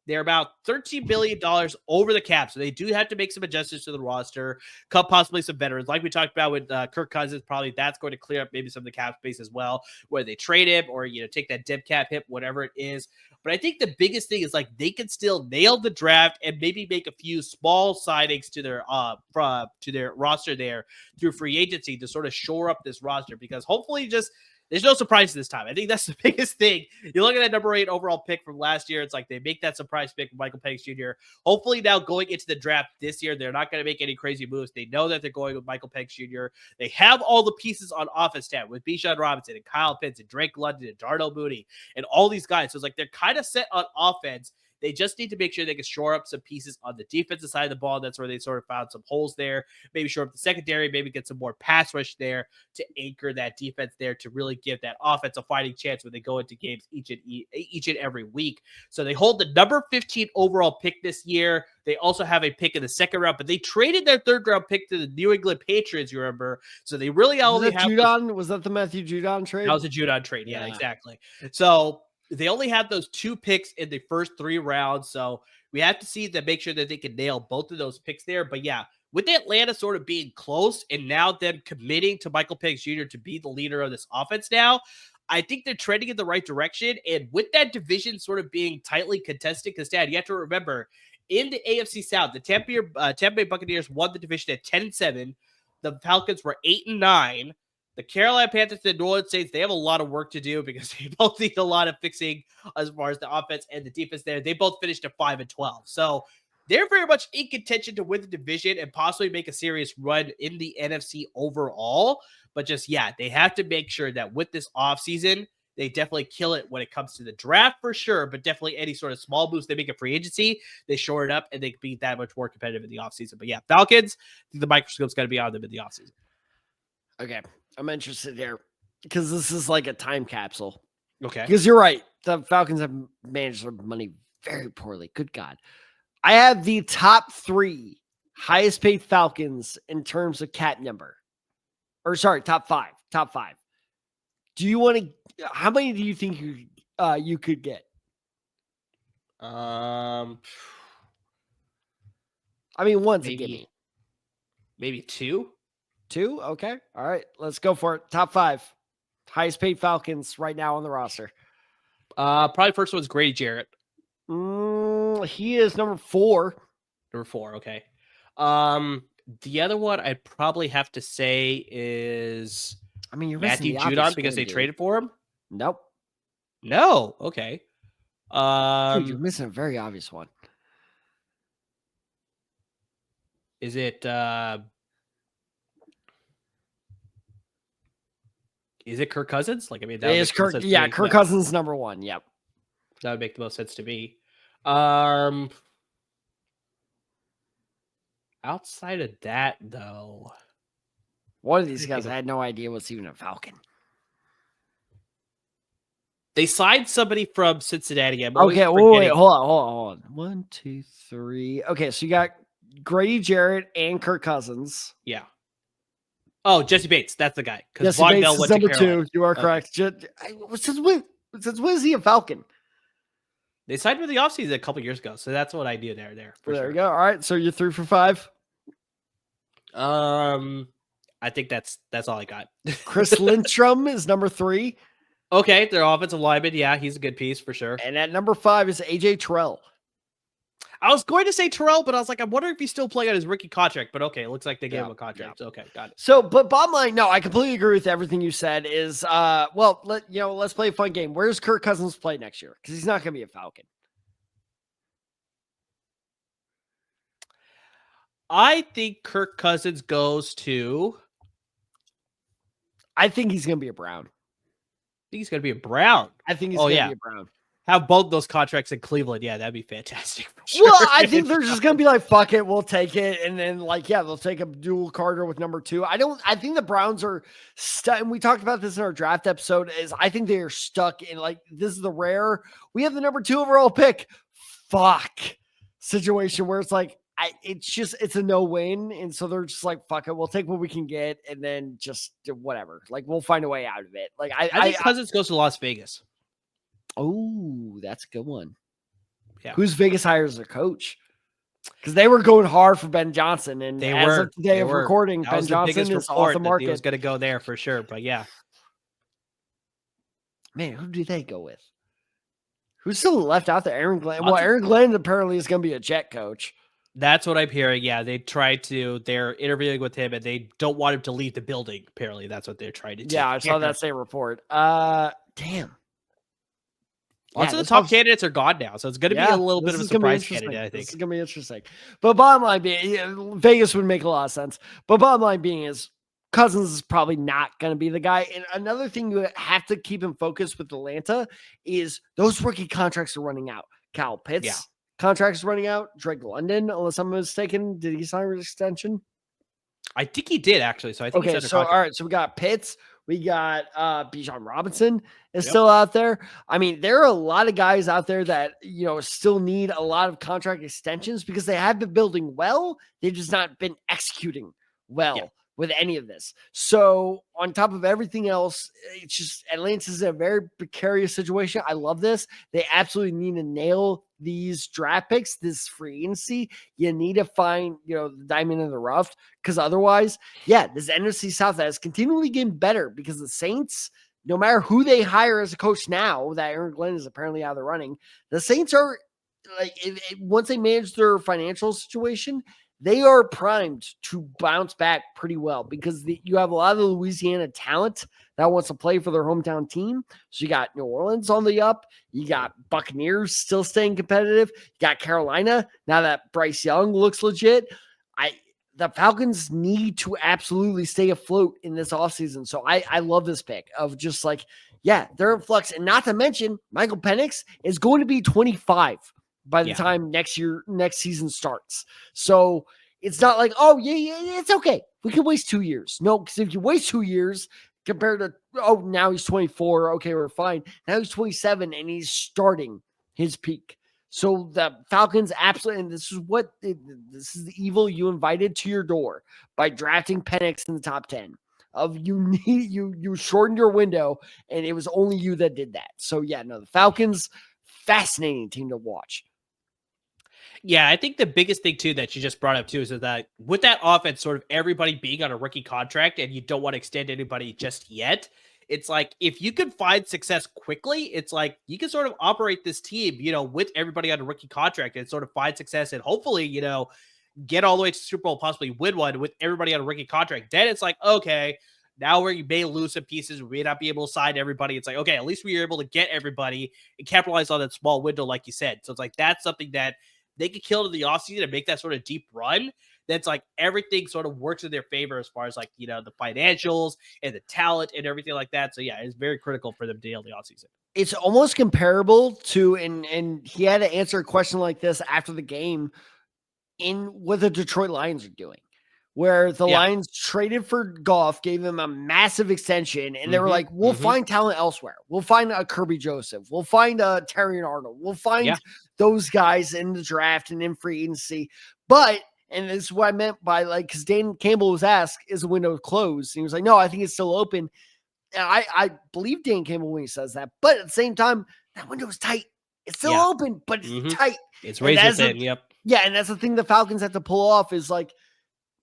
they're about $13 billion over the cap. So they do have to make some adjustments to the roster, cut possibly some veterans. Like we talked about with Kirk Cousins, probably that's going to clear up maybe some of the cap space as well, whether they trade him or, take that dead cap hit, whatever it is. But I think the biggest thing is like they can still nail the draft and maybe make a few small signings to their roster there through free agency to sort of shore up this roster, because hopefully there's no surprise this time. I think that's the biggest thing. You look at that number 8 overall pick from last year. It's like they make that surprise pick with Michael Penix Jr. Hopefully now going into the draft this year, they're not going to make any crazy moves. They know that they're going with Michael Penix Jr. They have all the pieces on offense tab with Bijan Robinson and Kyle Pitts and Drake London and Darnell Mooney and all these guys. So it's like they're kind of set on offense. They just need to make sure they can shore up some pieces on the defensive side of the ball. That's where they sort of found some holes there. Maybe shore up the secondary, maybe get some more pass rush there to anchor that defense there to really give that offense a fighting chance when they go into games each and every week. So they hold the number 15 overall pick this year. They also have a pick in the second round, but they traded their 3rd round pick to the New England Patriots, you remember. So they really only have... Was that the Matthew Judon trade? That was a Judon trade. Yeah, exactly. So they only have those 2 picks in the first 3 rounds. So we have to see to make sure that they can nail both of those picks there. But yeah, with Atlanta sort of being close and now them committing to Michael Penix Jr. to be the leader of this offense now, I think they're trending in the right direction. And with that division sort of being tightly contested, because Dad, you have to remember, in the AFC South, the Tampa Bay Buccaneers won the division at 10-7. The Falcons were 8-9. The Carolina Panthers and the New Orleans Saints, they have a lot of work to do because they both need a lot of fixing as far as the offense and the defense there. They both finished at 5-12. So they're very much in contention to win the division and possibly make a serious run in the NFC overall. But just, they have to make sure that with this offseason, they definitely kill it when it comes to the draft for sure, but definitely any sort of small boost they make in free agency, they shore it up and they can be that much more competitive in the offseason. But Falcons, I think the microscope's got to be on them in the offseason. Okay. I'm interested here because this is like a time capsule. Okay. Because you're right. The Falcons have managed their money very poorly. Good God. I have the top 3 highest paid Falcons in terms of cap number. Or sorry, top 5. Top 5. Do you want to? How many do you think you could get? I mean, one's a gimme. Maybe 2. 2? Okay. All right. Let's go for it. Top 5. Highest paid Falcons right now on the roster. Probably first one's Grady Jarrett. He is number 4. Number 4. Okay. The other one I'd probably have to say is you're Matthew Judon because they traded for him. Nope. No. Okay. Dude, you're missing a very obvious one. Is it Kirk Cousins? Like, that it is Kirk. Yeah, Kirk Cousins number 1. Yep. That would make the most sense to me. Outside of that, though, one of these guys I had no idea was even a Falcon. They signed somebody from Cincinnati. Okay, wait, hold on. 1, 2, 3. Okay, so you got Grady Jarrett and Kirk Cousins. Yeah. Oh, Jesse Bates. That's the guy. Jesse Bates is number 2. You are correct. Since when is he a Falcon? They signed for the offseason a couple years ago, so that's what I do there. There you go. All right, so you're 3 for 5. I think that's all I got. Chris Lindstrom is number 3. Okay, their offensive lineman. Yeah, he's a good piece for sure. And at number 5 is AJ Terrell. I was going to say Terrell, but I was like, I'm wondering if he's still playing on his rookie contract. But okay, it looks like they gave him a contract. Yeah. Okay, got it. So, but bottom line, no, I completely agree with everything you said. Is let's play a fun game. Where's Kirk Cousins play next year? Because he's not going to be a Falcon. I think Kirk Cousins goes to. I think he's going to be a Brown. I think he's going to be a Brown. I think he's going to be a Brown. Have both those contracts in Cleveland. Yeah, that'd be fantastic. For sure. Well, I think they're just going to be like, fuck it, we'll take it. And then they'll take a dual Carter with number 2. I think the Browns are stuck. And we talked about this in our draft episode I think they are stuck in this is the rare, we have the number 2 overall pick. Fuck situation where it's like, it's a no win. And so they're just like, fuck it, we'll take what we can get. And then just whatever, we'll find a way out of it. I think Cousins goes to Las Vegas. Oh, that's a good one. Yeah. Who's Vegas hires their coach? Because they were going hard for Ben Johnson, and as of today of recording, Ben Johnson is off the market. He was going to go there for sure, but yeah. Man, who do they go with? Who's still left out there? Aaron Glenn. Well, Aaron Glenn apparently is going to be a Jet coach. That's what I'm hearing. Yeah, they're interviewing with him, and they don't want him to leave the building. Apparently, that's what they're trying to do. Yeah, I saw that same report. Damn. Lots of the top candidates are gone now, so it's going to be a little bit of a surprise candidate, I think. This is going to be interesting. But bottom line being, Vegas would make a lot of sense. But bottom line being is Cousins is probably not going to be the guy. And another thing you have to keep in focus with Atlanta is those rookie contracts are running out. Kyle Pitts contracts running out. Drake London, unless I'm mistaken, did he sign an extension? I think he did, actually. So I think all right. So we got Pitts. We got Bijan Robinson is still out there. I mean, there are a lot of guys out there that, still need a lot of contract extensions because they have been building well. They've just not been executing well with any of this. So on top of everything else, it's just Atlanta's in a very precarious situation. I love this. They absolutely need to nail these draft picks, this free agency. You need to find, the diamond in the rough, because otherwise, this NFC South that is continually getting better because the Saints, no matter who they hire as a coach now, that Aaron Glenn is apparently out of the running, the Saints are once they manage their financial situation, they are primed to bounce back pretty well because you have a lot of the Louisiana talent that wants to play for their hometown team. So you got New Orleans on the up. You got Buccaneers still staying competitive. You got Carolina now that Bryce Young looks legit. The Falcons need to absolutely stay afloat in this offseason. So I love this pick of just they're in flux. And not to mention, Michael Penix is going to be 25 by the time next season starts. So it's not like, it's okay, we can waste 2 years. No, because if you waste 2 years compared to, now he's 24, okay, we're fine. Now he's 27 and he's starting his peak. So the Falcons absolutely, and this is the evil you invited to your door by drafting Penix in the top 10. You shortened your window, and it was only you that did that. So yeah, no, the Falcons, fascinating team to watch. Yeah, I think the biggest thing too that you just brought up too is that with that offense, sort of everybody being on a rookie contract and you don't want to extend anybody just yet, it's like if you can find success quickly, it's like you can sort of operate this team, with everybody on a rookie contract and sort of find success and hopefully, get all the way to Super Bowl, possibly win one with everybody on a rookie contract. Then it's like, okay, now where you may lose some pieces, we may not be able to sign everybody. It's like, okay, at least we were able to get everybody and capitalize on that small window, like you said. So it's like that's something that they could kill in the offseason and make that sort of deep run. That's like everything sort of works in their favor as far as like, the financials and the talent and everything like that. So yeah, it's very critical for them to nail the offseason. It's almost comparable to, and he had to answer a question like this after the game in what the Detroit Lions are doing, where the Lions traded for Goff, gave him a massive extension, and they were like, we'll find talent elsewhere. We'll find a Kirby Joseph. We'll find a Terry Arnold. We'll find those guys in the draft and in free agency. But, and this is what I meant by like, because Dan Campbell was asked, is the window closed? And he was like, no, I think it's still open. And I believe Dan Campbell when he says that. But at the same time, that window is tight. It's still open, but it's tight. It's razor thin, Yeah, and that's the thing the Falcons have to pull off is like,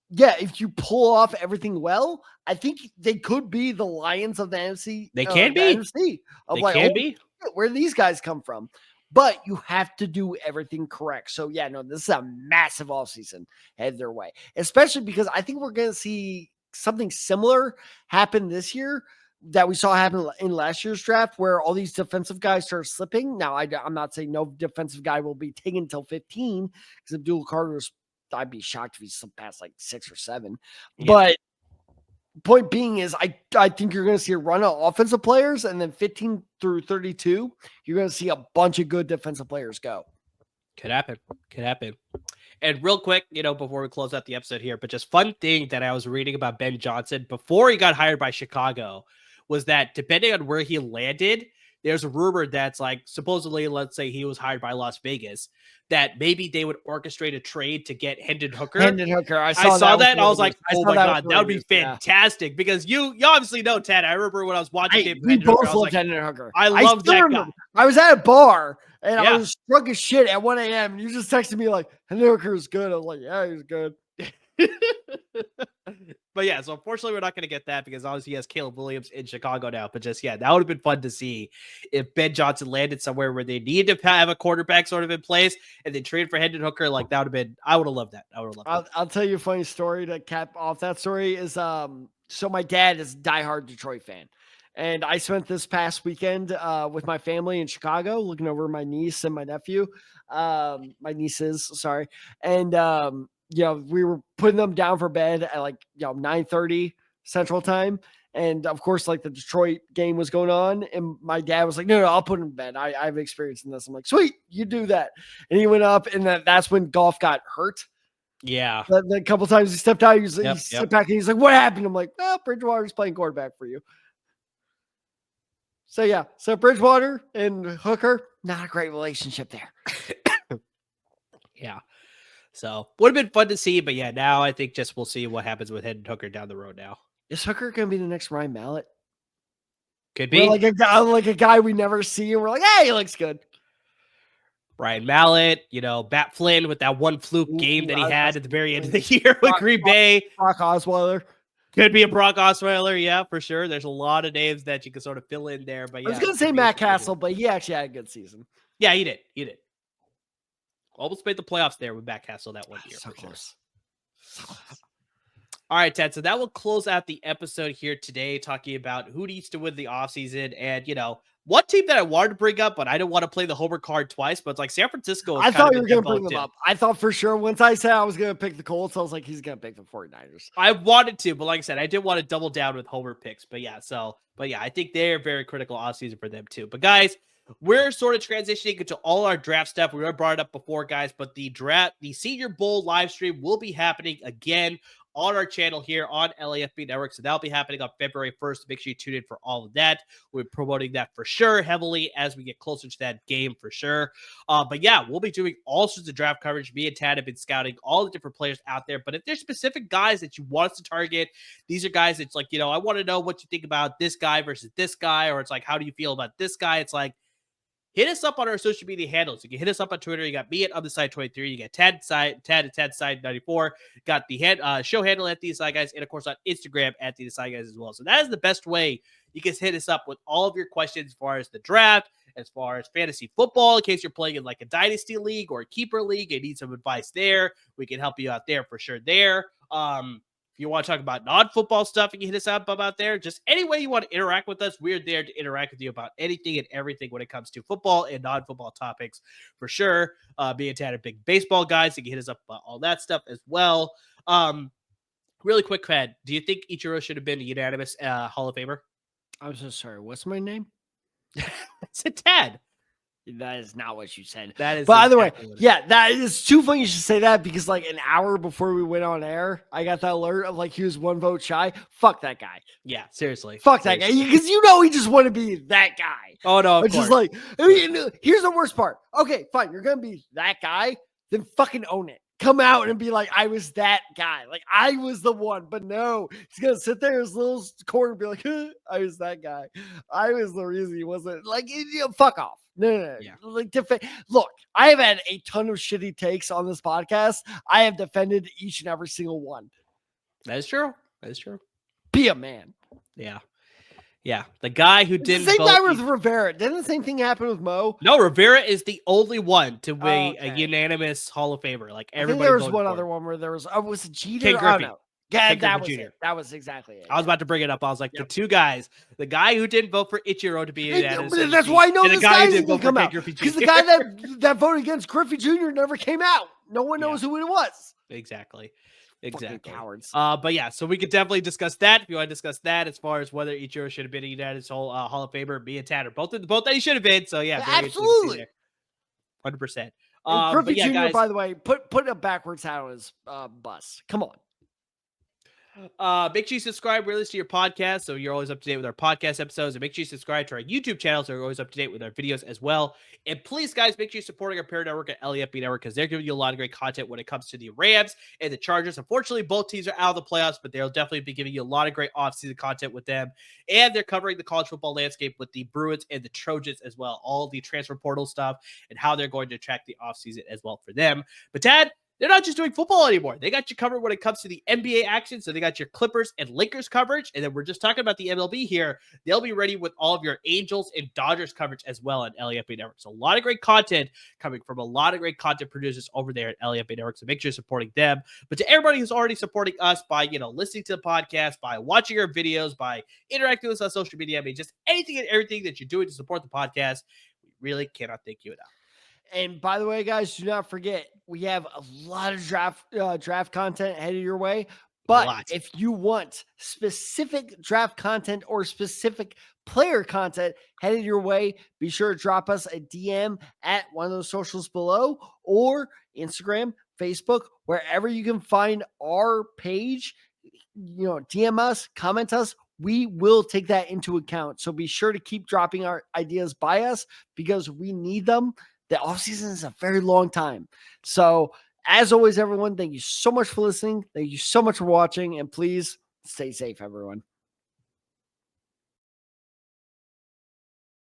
yeah, if you pull off everything well, I think they could be the Lions of the NFC. They can be. NFC, they can be. Where these guys come from. But you have to do everything correct. So, yeah, no, this is a massive offseason headed their way, especially because I think we're going to see something similar happen this year that we saw happen in last year's draft where all these defensive guys start slipping. Now, I'm not saying no defensive guy will be taken until 15 because Abdul Carter's, I'd be shocked if he slipped past like 6 or 7. Yeah. But point being is I think you're going to see a run of offensive players, and then 15 through 32, you're going to see a bunch of good defensive players go. Could happen. And real quick, before we close out the episode here, but just fun thing that I was reading about Ben Johnson before he got hired by Chicago was that depending on where he landed, there's a rumor that's like supposedly, let's say he was hired by Las Vegas, that maybe they would orchestrate a trade to get Hendon Hooker. I saw that and I was like, oh my God, that would be fantastic. Because you obviously know Ted. I remember when I was watching him. We both loved Hendon Hooker. I love that guy. I was at a bar and I was drunk as shit at 1 a.m. And you just texted me like, Hendon Hooker is good. I was like, yeah, he's good. But yeah, so unfortunately we're not going to get that because obviously he has Caleb Williams in Chicago now. But just, that would have been fun to see if Ben Johnson landed somewhere where they need to have a quarterback sort of in place and they trade for Hendon Hooker. Like that would have been, I would have loved that. I'll tell you a funny story to cap off that story is, so my dad is a diehard Detroit fan. And I spent this past weekend with my family in Chicago, looking over my niece and my nephew, my nieces, sorry. And, we were putting them down for bed at 9:30 Central Time. And of course, like the Detroit game was going on. And my dad was like, no, I'll put him in bed. I have experience in this. I'm like, sweet, you do that. And he went up and that's when Goff got hurt. Yeah. A couple times he stepped out. He stepped back and he's like, what happened? I'm like, well, Bridgewater's playing quarterback for you. So Bridgewater and Hooker, not a great relationship there. Yeah. So would have been fun to see, but now I think we'll see what happens with Hendon Hooker down the road now. Is Hooker going to be the next Ryan Mallett? Could be. Like a guy we never see and we're like, hey, he looks good. Ryan Mallett, Bat Flynn with that one fluke game that he had at the very end of the year with Green Bay. Brock Osweiler. Could be a Brock Osweiler, yeah, for sure. There's a lot of names that you can sort of fill in there. But I was going to say Matt Castle, but he actually had a good season. Yeah, he did. Almost made the playoffs there with Matt Castle that one year. So close. All right, Ted. So that will close out the episode here today, talking about who needs to win the offseason. And, one team that I wanted to bring up, but I didn't want to play the homer card twice, but it's like San Francisco. I thought you were going to bring them up. I thought for sure once I said I was going to pick the Colts, I was like, he's going to pick the 49ers. I wanted to, but like I said, I did want to double down with homer picks. But I think they're very critical offseason for them too. But guys, we're sort of transitioning into all our draft stuff. We already brought it up before, guys, but the Senior Bowl live stream will be happening again on our channel here on LAFB Network. So that'll be happening on February 1st. Make sure you tune in for all of that. We're promoting that for sure heavily as we get closer to that game for sure. But yeah, we'll be doing all sorts of draft coverage. Me and Tad have been scouting all the different players out there. But if there's specific guys that you want us to target, these are guys that's like, I want to know what you think about this guy versus this guy, or it's like, how do you feel about this guy? It's like, hit us up on our social media handles. You can hit us up on Twitter. You got me at OtherSide23. You got Tad at Side94. Got the show handle at The Side Guys, and of course on Instagram at The Side Guys as well. So that is the best way you can hit us up with all of your questions as far as the draft, as far as fantasy football, in case you're playing in like a dynasty league or a keeper league and need some advice there. We can help you out there for sure there. If you want to talk about non-football stuff, you can hit us up about there. Just any way you want to interact with us, we're there to interact with you about anything and everything when it comes to football and non-football topics for sure. Being a big baseball guys, you can hit us up about all that stuff as well. Really quick, Fed, do you think Ichiro should have been a unanimous Hall of Famer? I'm so sorry. What's my name? It's a Tad. That is not what you said. That is. By the way, yeah, that is too funny you should say that, because like an hour before we went on air, I got that alert of like he was 1 vote shy. Fuck that guy. Yeah, seriously. Fuck that guy, because he just want to be that guy. Oh no, it's just like, here's the worst part. Okay, fine, you're gonna be that guy, then fucking own it. Come out and be like, I was that guy. Like, I was the one. But no, he's going to sit there in his little corner and be like, I was that guy. I was the reason he wasn't. Like, fuck off. No. Yeah. Like, look, I have had a ton of shitty takes on this podcast. I have defended each and every single one. That is true. Be a man. Yeah. Yeah, the guy who didn't vote. Same guy with Rivera. Rivera. Didn't the same thing happen with Mo? No, Rivera is the only one to be a unanimous Hall of Famer. Like everybody. There was one other one where there was. Was it Jeter? Ken Griffey. Yeah, that was it. That was exactly it. I was about to bring it up. I was like, the two guys, the guy who didn't vote for Ichiro to be unanimous. That's why I know this guy didn't come out. Because the guy that voted against Griffey Jr. never came out. No one knows who it was. Exactly. Cowards. But yeah, so we could definitely discuss that if you want to discuss that as far as whether Ichiro should have been a unanimous Hall of Famer. Me and Tanner both that he should have been. So yeah, absolutely, 100%. Griffey Jr. Guys, by the way, put a backwards hat on his bus. Come on. Make sure you subscribe really to your podcast so you're always up to date with our podcast episodes, and make sure you subscribe to our YouTube channel so you're always up to date with our videos as well. And please, guys, make sure you're supporting our parent network at LAFB Network, because they're giving you a lot of great content when it comes to the Rams and the Chargers. Unfortunately, both teams are out of the playoffs, but they'll definitely be giving you a lot of great offseason content with them. And they're covering the college football landscape with the Bruins and the Trojans as well, all the transfer portal stuff and how they're going to track the offseason as well for them. But Tad, they're not just doing football anymore. They got you covered when it comes to the NBA action. So they got your Clippers and Lakers coverage. And then we're just talking about the MLB here. They'll be ready with all of your Angels and Dodgers coverage as well on LAFB Network. So a lot of great content coming from a lot of great content producers over there at LAFB Network. So make sure you're supporting them. But to everybody who's already supporting us by, listening to the podcast, by watching our videos, by interacting with us on social media, I mean, just anything and everything that you're doing to support the podcast, we really cannot thank you enough. And by the way, guys, do not forget, we have a lot of draft content headed your way. But if you want specific draft content or specific player content headed your way, be sure to drop us a DM at one of those socials below, or Instagram, Facebook, wherever you can find our page. DM us, comment us. We will take that into account. So be sure to keep dropping our ideas by us, because we need them. The offseason is a very long time. So, as always, everyone, thank you so much for listening. Thank you so much for watching. And please stay safe, everyone.